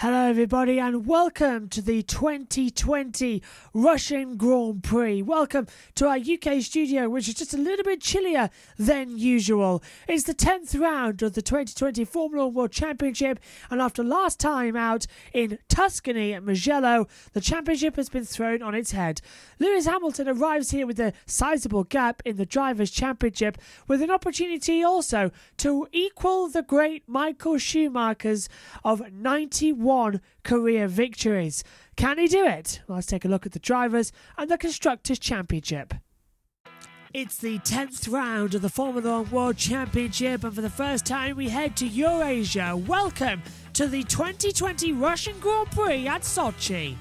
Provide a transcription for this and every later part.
Hello everybody and welcome to the 2020 Russian Grand Prix. Welcome to our UK studio, which is just a little bit chillier than usual. It's the 10th round of the 2020 Formula 1 World Championship, and after last time out in Tuscany at Mugello, the championship has been thrown on its head. Lewis Hamilton arrives here with a sizable gap in the Drivers' Championship, with an opportunity also to equal the great Michael Schumacher's of 91 career victories. Can he do it? Well, let's take a look at the Drivers and the Constructors' Championship. It's the 10th round of the Formula 1 World Championship, and for the first time we head to Eurasia. Welcome to the 2020 Russian Grand Prix at Sochi.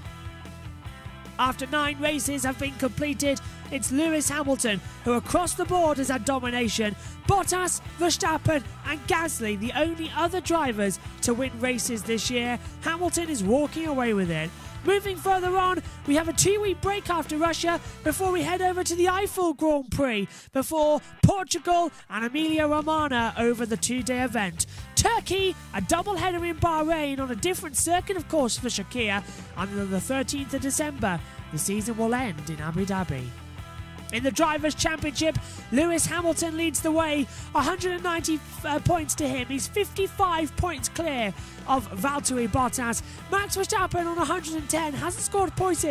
After 9 races have been completed, it's Lewis Hamilton who across the board has had domination. Bottas, Verstappen and Gasly, the only other drivers to win races this year. Hamilton is walking away with it. Moving further on, we have a 2-week break after Russia before we head over to the Eiffel Grand Prix, before Portugal and Emilia-Romagna over the 2-day event. Turkey, a double-header in Bahrain on a different circuit, of course, for Shakir, and on the 13th of December, the season will end in Abu Dhabi. In the Drivers' Championship, Lewis Hamilton leads the way, 190 points to him. He's 55 points clear of Valtteri Bottas. Max Verstappen on 110, hasn't scored points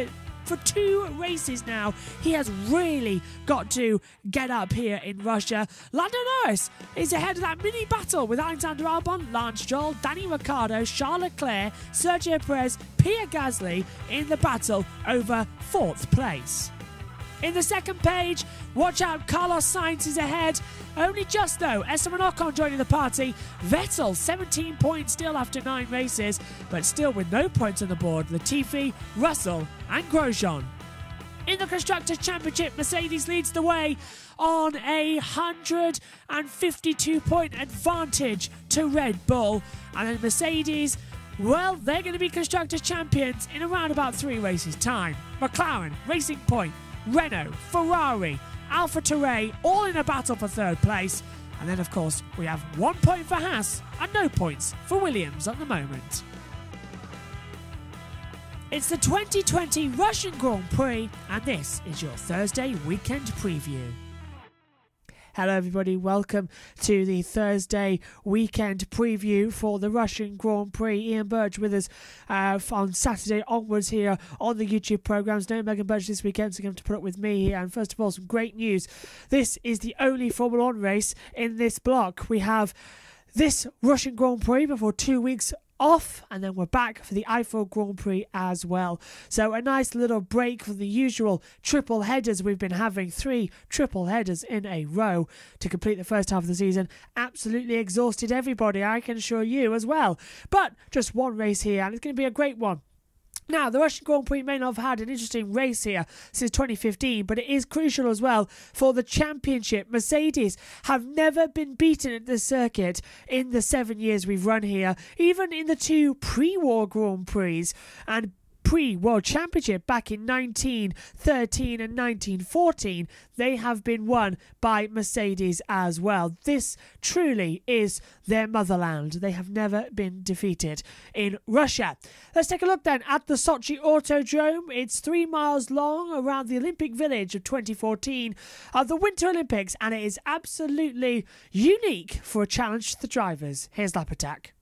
for 2 races now. He has really got to get up here in Russia. Lando Norris is ahead of that mini battle with Alexander Albon, Lance Stroll, Danny Ricciardo, Charles Leclerc, Sergio Perez, Pierre Gasly in the battle over 4th place. In the second page, watch out, Carlos Sainz is ahead. Only just though, Esteban Ocon joining the party. Vettel, 17 points still after 9 races, but still with no points on the board. Latifi, Russell and Grosjean. In the Constructors' Championship, Mercedes leads the way on a 152-point advantage to Red Bull. And then Mercedes, well, they're going to be Constructors' Champions in around about 3 races' time. McLaren, Racing Point, Renault, Ferrari, AlphaTauri, all in a battle for 3rd place. And then, of course, we have 1 point for Haas and no points for Williams at the moment. It's the 2020 Russian Grand Prix, and this is your Thursday weekend preview. Hello everybody, welcome to the Thursday weekend preview for the Russian Grand Prix. Ian Birch with us on Saturday onwards here on the YouTube programmes. No Megan Birch this weekend, so going to put up with me here. And first of all, some great news. This is the only Formula 1 race in this block. We have this Russian Grand Prix before 2 weeks off, and then we're back for the Eiffel Grand Prix as well. So a nice little break from the usual triple headers we've been having. 3 triple headers in a row to complete the first half of the season. Absolutely exhausted everybody, I can assure you as well. But just 1 race here, and it's going to be a great one. Now, the Russian Grand Prix may not have had an interesting race here since 2015, but it is crucial as well for the championship. Mercedes have never been beaten at this circuit in the 7 years we've run here, even in the 2 pre-war Grand Prix and pre-World Championship back in 1913 and 1914, they have been won by Mercedes as well. This truly is their motherland. They have never been defeated in Russia. Let's take a look then at the Sochi Autodrome. It's 3 miles long around the Olympic Village of 2014 of the Winter Olympics, and it is absolutely unique for a challenge to the drivers. Here's Lap Attack.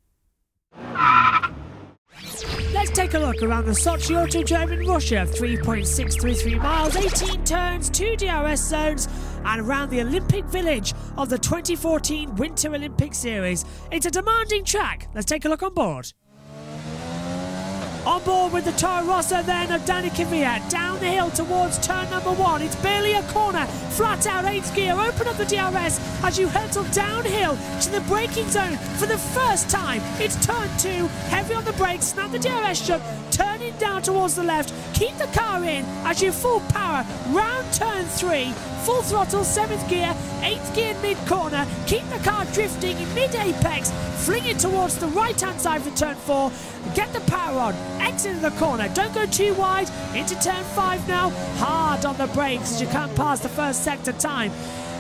Let's take a look around the Sochi Autodrome in Russia. 3.633 miles, 18 turns, 2 DRS zones, and around the Olympic Village of the 2014 Winter Olympic Series. It's a demanding track. Let's take a look on board. On board with the Toro Rosso then of Danny Kvyat, down the hill towards turn number 1. It's barely a corner, flat out 8th gear, open up the DRS as you hurtle downhill to the braking zone for the first time. It's turn 2, heavy on the brakes, snap the DRS shut, turning down towards the left, keep the car in as you full power, round turn 3, full throttle, 7th gear, 8th gear mid-corner, keep the car drifting in mid-apex, fling it towards the right-hand side for turn 4, get the power on, exit the corner, don't go too wide, into turn 5 now, hard on the brakes as you come past the first sector time.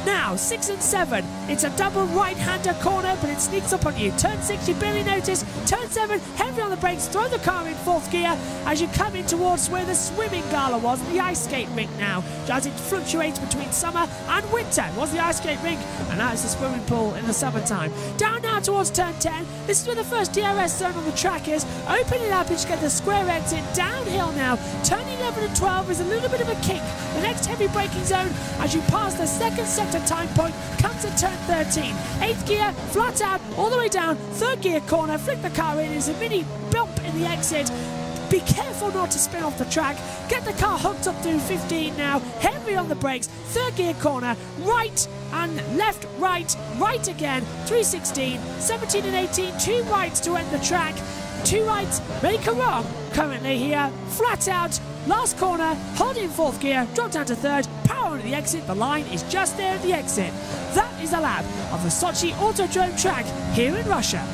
Now, 6 and 7. It's a double right-hander corner, but it sneaks up on you. Turn 6, you barely notice. Turn 7, heavy on the brakes, throw the car in 4th gear as you come in towards where the swimming gala was, the ice skate rink now, as it fluctuates between summer and winter. It was the ice skate rink, and now it's the swimming pool in the summertime. Down now towards turn 10. This is where the first DRS zone on the track is. Open it up and you get the square exit. Downhill now. Turn 11 and 12 is a little bit of a kink. The next heavy braking zone as you pass the second sector time point comes at turn 13. 8th gear, flat out, all the way down. 3rd gear corner, flick the car in. There's a mini bump in the exit. Be careful not to spin off the track. Get the car hooked up through 15 now. Heavy on the brakes. 3rd gear corner. Right and left, right again. 316, 17 and 18. 2 rights to end the track. 2 rights make a wrong. Currently here. Flat out. Last corner. Hold in 4th gear. Drop down to 3rd. Power on the exit. The line is just there at the exit. That is the lap of the Sochi Autodrome track here in Russia.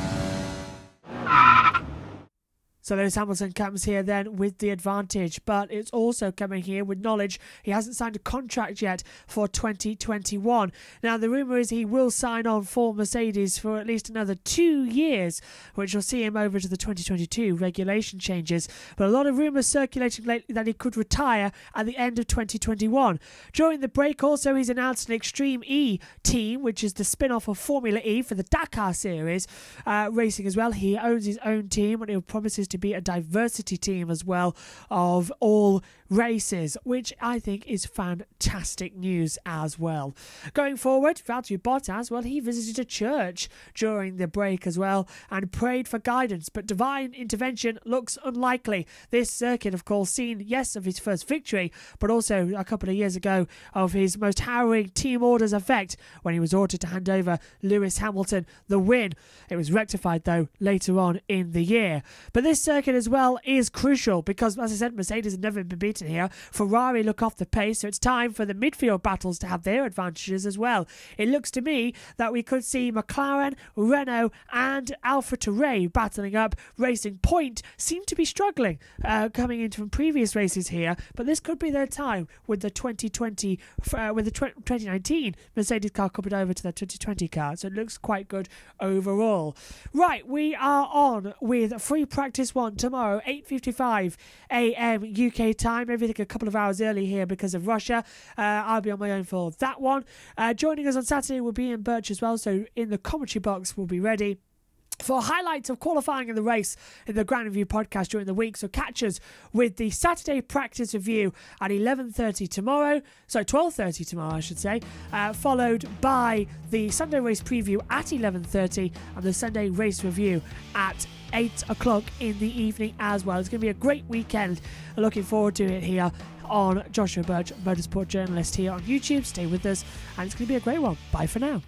So Lewis Hamilton comes here then with the advantage, but it's also coming here with knowledge he hasn't signed a contract yet for 2021. Now, the rumour is he will sign on for Mercedes for at least another 2 years, which will see him over to the 2022 regulation changes. But a lot of rumours circulating lately that he could retire at the end of 2021. During the break also, he's announced an Extreme E team, which is the spin-off of Formula E for the Dakar Series racing as well. He owns his own team and he promises to be a diversity team as well of all races, which I think is fantastic news as well. Going forward, Valtteri Bottas, well, he visited a church during the break as well and prayed for guidance, but divine intervention looks unlikely. This circuit, of course, seen, yes, of his first victory, but also a couple of years ago of his most harrowing team orders effect when he was ordered to hand over Lewis Hamilton the win. It was rectified, though, later on in the year. But this circuit as well is crucial because, as I said, Mercedes have never been beaten here. Ferrari look off the pace, so it's time for the midfield battles to have their advantages as well. It looks to me that we could see McLaren, Renault and AlphaTauri battling up. Racing Point seem to be struggling coming into from previous races here, but this could be their time with the 2019 Mercedes car coupled over to the 2020 car, so it looks quite good overall. Right, we are on with free practice 1 tomorrow, 8:55 AM UK time. Everything a couple of hours early here because of Russia. I'll be on my own for that one. Joining us on Saturday will be Ian Birch as well, so in the commentary box we'll be ready for highlights of qualifying in the race in the Grand Review podcast during the week. So catch us with the Saturday practice review at 11:30 tomorrow. So 12:30 tomorrow, I should say. Followed by the Sunday race preview at 11:30 and the Sunday race review at 8 o'clock in the evening as well. It's going to be a great weekend. Looking forward to it here on Joshua Birch, Motorsport Journalist here on YouTube. Stay with us and it's going to be a great one. Bye for now.